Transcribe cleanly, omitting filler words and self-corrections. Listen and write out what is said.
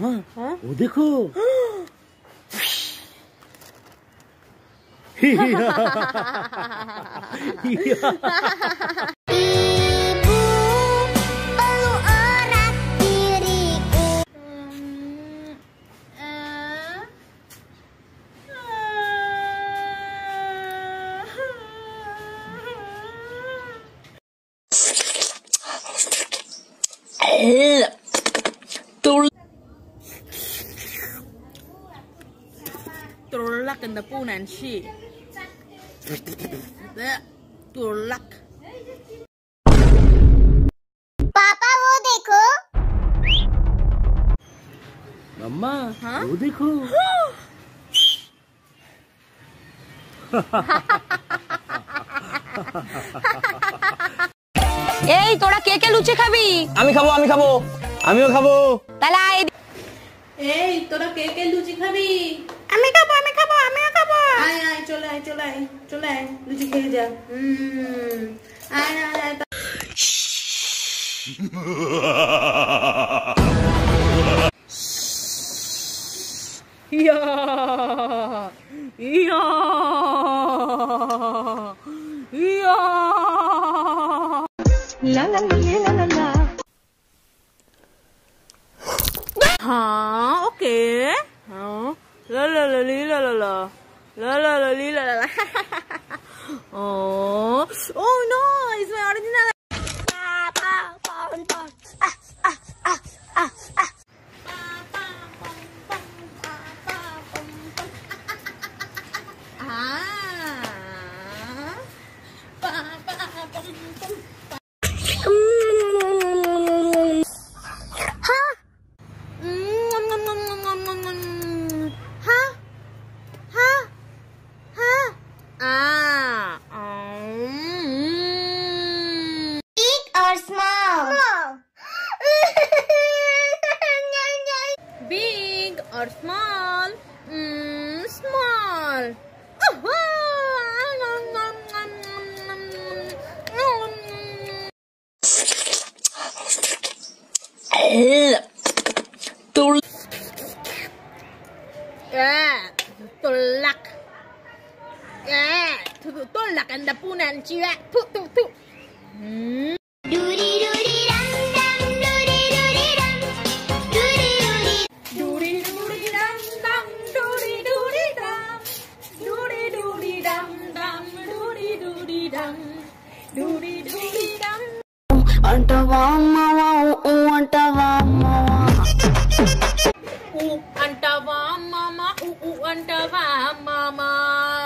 मामा वो देखो Tulak and the poon and she. Tulak. पापा वो देखो। मम्मा वो देखो। এই তোরা কে কে লুচি খাবি? আমি খাবো আমিও খাবো। তাহলে আয়। এই তোরা কে কে লুচি খাবি? আমিও খাবো আয় আয় চলে আয় লুচি খেয়ে যা। আয় আয় আয়। ইয়া ইয়া ইয়া লা লা লা লা লা। हाँ ओके हाँ ला ला ला ली ला ला ला ला ला ला ली ला ला ला oh no it's my original big or small? Small. Tulak. Tulak and the punan chia. అంటవా Antava mama, antava mama.